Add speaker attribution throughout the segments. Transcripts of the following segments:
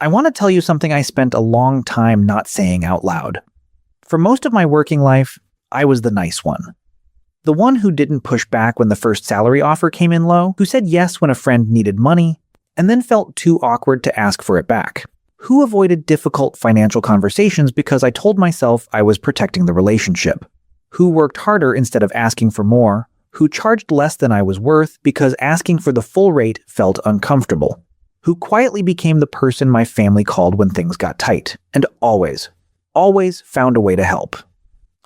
Speaker 1: I want to tell you something I spent a long time not saying out loud. For most of my working life, I was the nice one. The one who didn't push back when the first salary offer came in low, who said yes when a friend needed money, and then felt too awkward to ask for it back. Who avoided difficult financial conversations because I told myself I was protecting the relationship. Who worked harder instead of asking for more. Who charged less than I was worth because asking for the full rate felt uncomfortable. Who quietly became the person my family called when things got tight, and always found a way to help.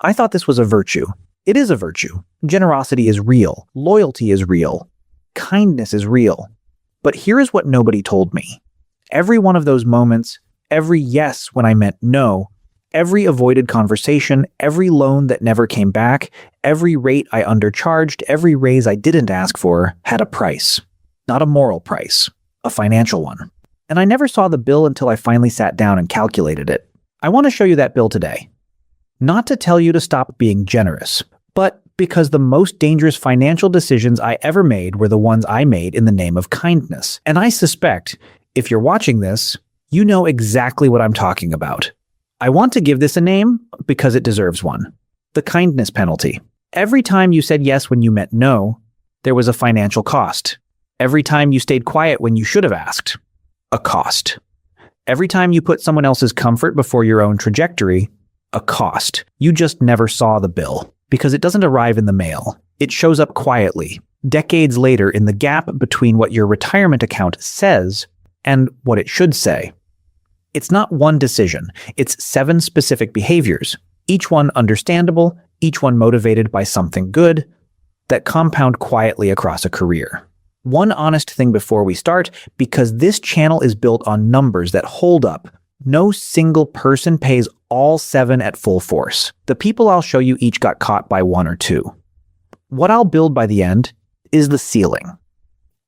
Speaker 1: I thought this was a virtue. It is a virtue. Generosity is real. Loyalty is real. Kindness is real. But here is what nobody told me. Every one of those moments, every yes when I meant no, every avoided conversation, every loan that never came back, every rate I undercharged, every raise I didn't ask for, had a price. Not a moral price. A financial one. And I never saw the bill until I finally sat down and calculated it. I want to show you that bill today. Not to tell you to stop being generous, but because the most dangerous financial decisions I ever made were the ones I made in the name of kindness. And I suspect, if you're watching this, you know exactly what I'm talking about. I want to give this a name because it deserves one. The kindness penalty. Every time you said yes when you meant no, there was a financial cost. Every time you stayed quiet when you should have asked, a cost. Every time you put someone else's comfort before your own trajectory, a cost. You just never saw the bill because it doesn't arrive in the mail. It shows up quietly, decades later in the gap between what your retirement account says and what it should say. It's not one decision. It's 7 specific behaviors, each one understandable, each one motivated by something good, that compound quietly across a career. One honest thing before we start, because this channel is built on numbers that hold up. No single person pays all 7 at full force. The people I'll show you each got caught by 1 or 2. What I'll build by the end is the ceiling.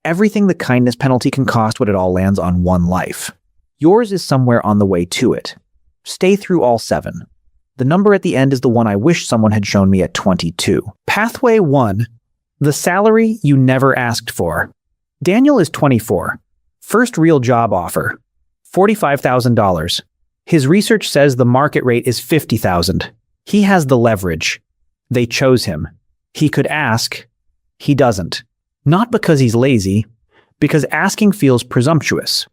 Speaker 1: Everything the kindness penalty can cost when it all lands on one life. Yours is somewhere on the way to it. Stay through all 7. The number at the end is the one I wish someone had shown me at 22. Pathway 1. The salary you never asked for. Daniel is 24. First real job offer. $45,000. His research says the market rate is $50,000. He has the leverage. They chose him. He could ask. He doesn't. Not because he's lazy, because asking feels presumptuous.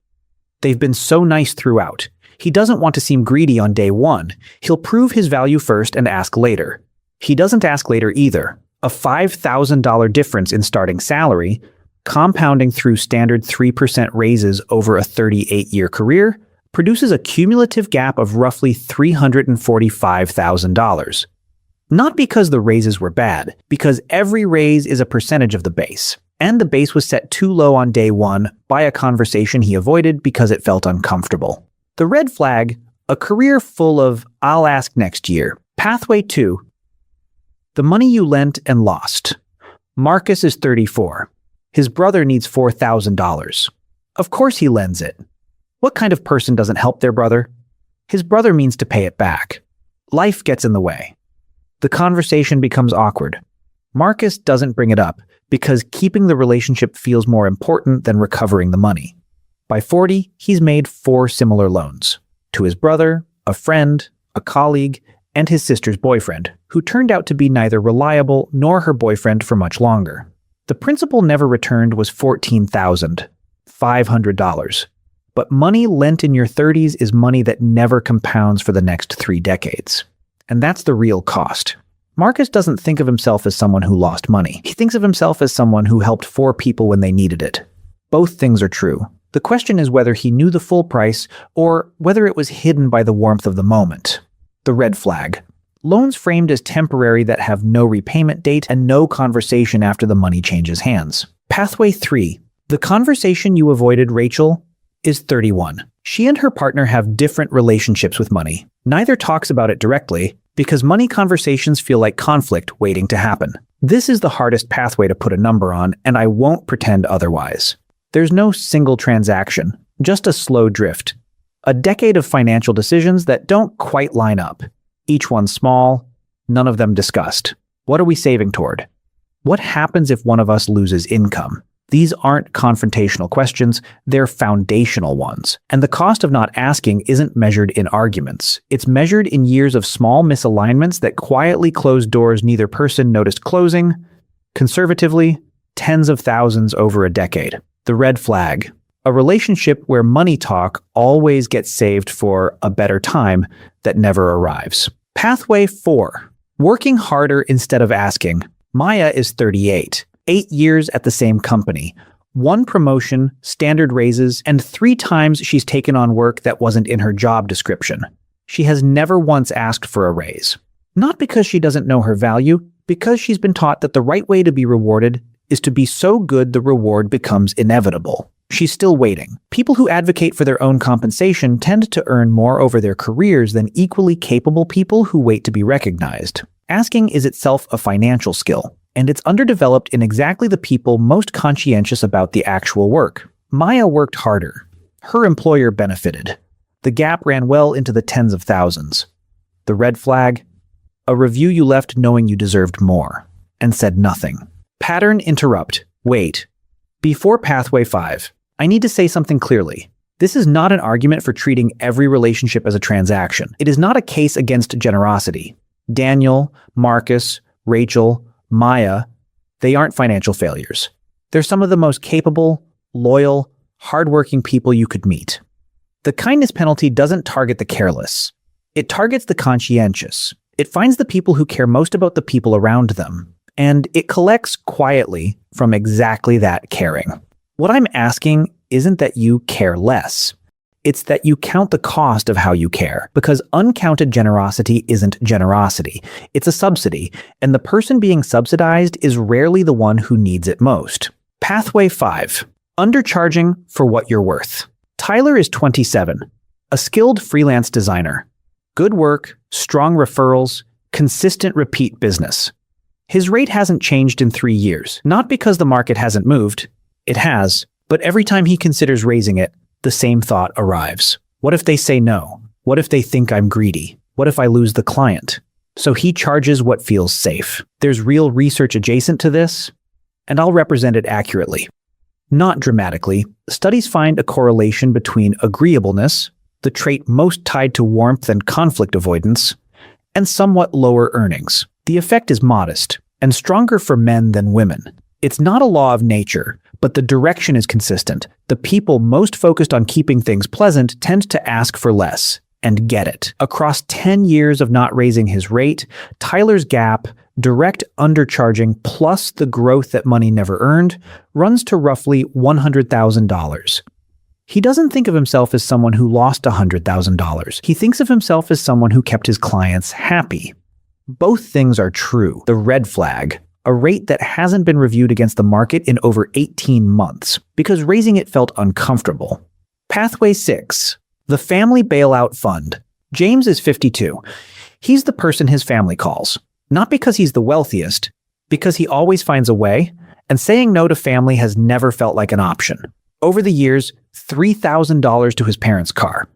Speaker 1: They've been so nice throughout. He doesn't want to seem greedy on day 1. He'll prove his value first and ask later. He doesn't ask later either. A $5,000 difference in starting salary, compounding through standard 3% raises over a 38-year career, produces a cumulative gap of roughly $345,000. Not because the raises were bad, because every raise is a percentage of the base. And the base was set too low on day 1 by a conversation he avoided because it felt uncomfortable. The red flag, a career full of "I'll ask next year." Pathway 2. The money you lent and lost. Marcus is 34. His brother needs $4,000. Of course he lends it. What kind of person doesn't help their brother? His brother means to pay it back. Life gets in the way. The conversation becomes awkward. Marcus doesn't bring it up because keeping the relationship feels more important than recovering the money. By 40, he's made 4 similar loans. To his brother, a friend, a colleague, and his sister's boyfriend, who turned out to be neither reliable nor her boyfriend for much longer. The principal never returned was $14,500. But money lent in your 30s is money that never compounds for the next 3 decades. And that's the real cost. Marcus doesn't think of himself as someone who lost money. He thinks of himself as someone who helped 4 people when they needed it. Both things are true. The question is whether he knew the full price or whether it was hidden by the warmth of the moment. The red flag. Loans framed as temporary that have no repayment date and no conversation after the money changes hands. Pathway 3. The conversation you avoided, Rachel, is 31. She and her partner have different relationships with money. Neither talks about it directly because money conversations feel like conflict waiting to happen. This is the hardest pathway to put a number on, and I won't pretend otherwise. There's no single transaction, just a slow drift. A decade of financial decisions that don't quite line up. Each one small, none of them discussed. What are we saving toward? What happens if one of us loses income? These aren't confrontational questions, they're foundational ones. And the cost of not asking isn't measured in arguments. It's measured in years of small misalignments that quietly closed doors neither person noticed closing. Conservatively, tens of thousands over a decade. The red flag. A relationship where money talk always gets saved for a better time that never arrives. Pathway 4. Working harder instead of asking. Maya is 38. 8 years at the same company. 1 promotion, standard raises, and 3 times she's taken on work that wasn't in her job description. She has never once asked for a raise. Not because she doesn't know her value, because she's been taught that the right way to be rewarded is to be so good the reward becomes inevitable. She's still waiting. People who advocate for their own compensation tend to earn more over their careers than equally capable people who wait to be recognized. Asking is itself a financial skill, and it's underdeveloped in exactly the people most conscientious about the actual work. Maya worked harder. Her employer benefited. The gap ran well into the tens of thousands. The red flag? A review you left knowing you deserved more, and said nothing. Pattern interrupt. Wait. Before Pathway 5, I need to say something clearly. This is not an argument for treating every relationship as a transaction. It is not a case against generosity. Daniel, Marcus, Rachel, Maya, they aren't financial failures. They're some of the most capable, loyal, hardworking people you could meet. The kindness penalty doesn't target the careless. It targets the conscientious. It finds the people who care most about the people around them. And it collects quietly from exactly that caring. What I'm asking isn't that you care less. It's that you count the cost of how you care, because uncounted generosity isn't generosity. It's a subsidy, and the person being subsidized is rarely the one who needs it most. Pathway 5. Undercharging for what you're worth. Tyler is 27, a skilled freelance designer. Good work, strong referrals, consistent repeat business. His rate hasn't changed in 3 years, not because the market hasn't moved. It has, but every time he considers raising it, the same thought arrives. What if they say no? What if they think I'm greedy? What if I lose the client? So he charges what feels safe. There's real research adjacent to this, and I'll represent it accurately. Not dramatically, studies find a correlation between agreeableness, the trait most tied to warmth and conflict avoidance, and somewhat lower earnings. The effect is modest, and stronger for men than women. It's not a law of nature, but the direction is consistent. The people most focused on keeping things pleasant tend to ask for less, and get it. Across 10 years of not raising his rate, Tyler's gap, direct undercharging plus the growth that money never earned, runs to roughly $100,000. He doesn't think of himself as someone who lost $100,000. He thinks of himself as someone who kept his clients happy. Both things are true. The red flag, a rate that hasn't been reviewed against the market in over 18 months, because raising it felt uncomfortable. Pathway 6. The Family Bailout Fund. James is 52. He's the person his family calls. Not because he's the wealthiest, because he always finds a way, and saying no to family has never felt like an option. Over the years, $3,000 to his parents' car,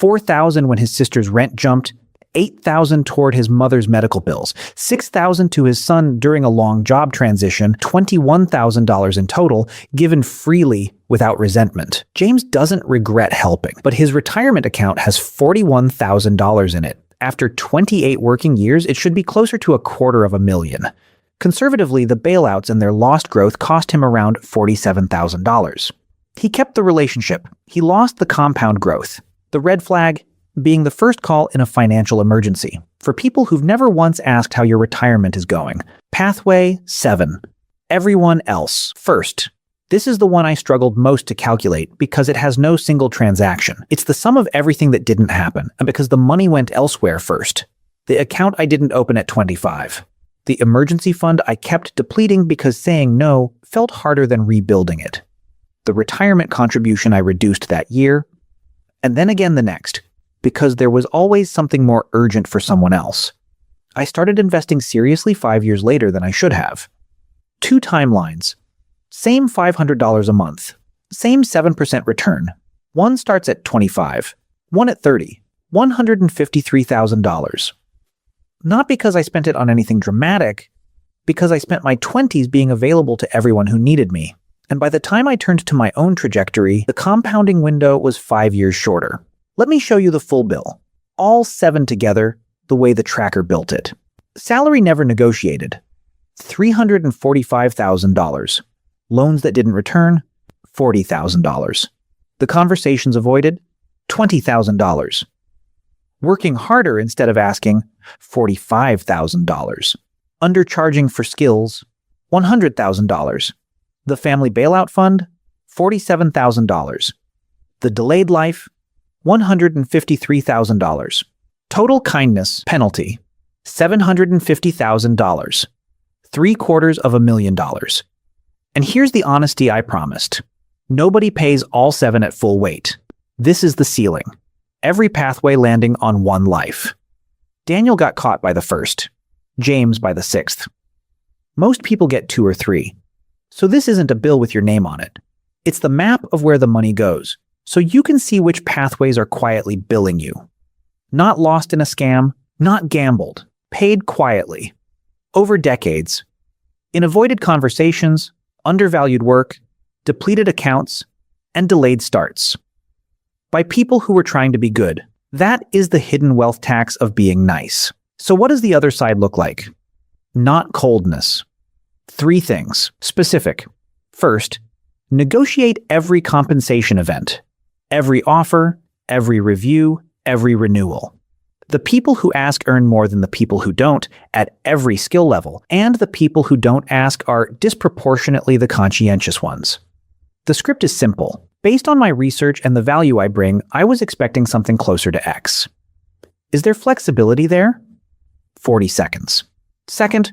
Speaker 1: $4,000 when his sister's rent jumped, $8,000 toward his mother's medical bills, $6,000 to his son during a long job transition, $21,000 in total, given freely without resentment. James doesn't regret helping, but his retirement account has $41,000 in it. After 28 working years, it should be closer to $250,000. Conservatively, the bailouts and their lost growth cost him around $47,000. He kept the relationship. He lost the compound growth. The red flag being the first call in a financial emergency. For people who've never once asked how your retirement is going. Pathway 7. Everyone else. First. This is the one I struggled most to calculate because it has no single transaction. It's the sum of everything that didn't happen, and because the money went elsewhere first. The account I didn't open at 25. The emergency fund I kept depleting because saying no felt harder than rebuilding it. The retirement contribution I reduced that year, and then again the next, because there was always something more urgent for someone else. I started investing seriously 5 years later than I should have. 2 timelines. Same $500 a month. Same 7% return. One starts at 25, one at 30, $153,000. Not because I spent it on anything dramatic, because I spent my 20s being available to everyone who needed me. And by the time I turned to my own trajectory, the compounding window was 5 years shorter. Let me show you the full bill. All 7 together, the way the tracker built it. Salary never negotiated. $345,000. Loans that didn't return, $40,000. The conversations avoided, $20,000. Working harder instead of asking, $45,000. Undercharging for skills, $100,000. The family bailout fund, $47,000. The delayed life, $153,000. Total kindness penalty, $750,000. $750,000. And here's the honesty I promised. Nobody pays all 7 at full weight. This is the ceiling. Every pathway landing on one life. Daniel got caught by the 1st. James by the 6th. Most people get 2 or 3. So this isn't a bill with your name on it. It's the map of where the money goes, so you can see which pathways are quietly billing you. Not lost in a scam, not gambled, paid quietly. Over decades. In avoided conversations, undervalued work, depleted accounts, and delayed starts. By people who were trying to be good. That is the hidden wealth tax of being nice. So what does the other side look like? Not coldness. 3 things. Specific. First, negotiate every compensation event. Every offer, every review, every renewal. The people who ask earn more than the people who don't at every skill level, and the people who don't ask are disproportionately the conscientious ones. The script is simple. Based on my research and the value I bring, I was expecting something closer to X. Is there flexibility there? 40 seconds. Second,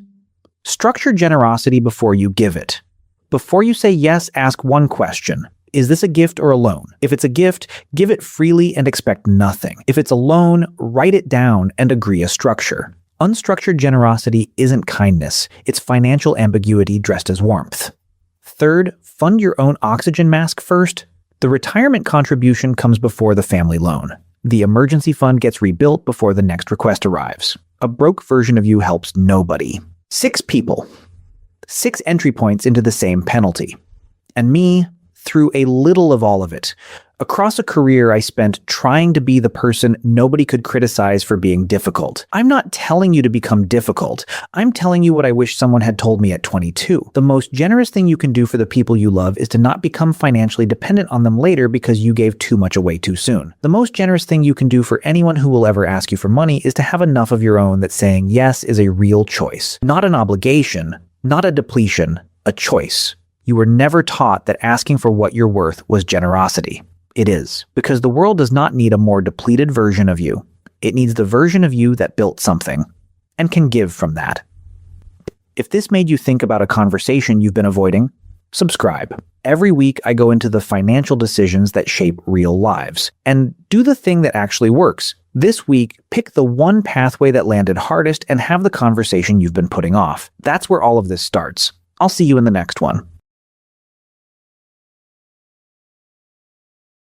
Speaker 1: structure generosity before you give it. Before you say yes, ask one question. Is this a gift or a loan? If it's a gift, give it freely and expect nothing. If it's a loan, write it down and agree a structure. Unstructured generosity isn't kindness. It's financial ambiguity dressed as warmth. Third, fund your own oxygen mask first. The retirement contribution comes before the family loan. The emergency fund gets rebuilt before the next request arrives. A broke version of you helps nobody. 6 people. 6 entry points into the same penalty. And me, through a little of all of it. Across a career I spent trying to be the person nobody could criticize for being difficult. I'm not telling you to become difficult. I'm telling you what I wish someone had told me at 22. The most generous thing you can do for the people you love is to not become financially dependent on them later because you gave too much away too soon. The most generous thing you can do for anyone who will ever ask you for money is to have enough of your own that saying yes is a real choice. Not an obligation, not a depletion, a choice. You were never taught that asking for what you're worth was generosity. It is, because the world does not need a more depleted version of you. It needs the version of you that built something, and can give from that. If this made you think about a conversation you've been avoiding, subscribe. Every week I go into the financial decisions that shape real lives, and do the thing that actually works. This week, pick the one pathway that landed hardest and have the conversation you've been putting off. That's where all of this starts. I'll see you in the next one.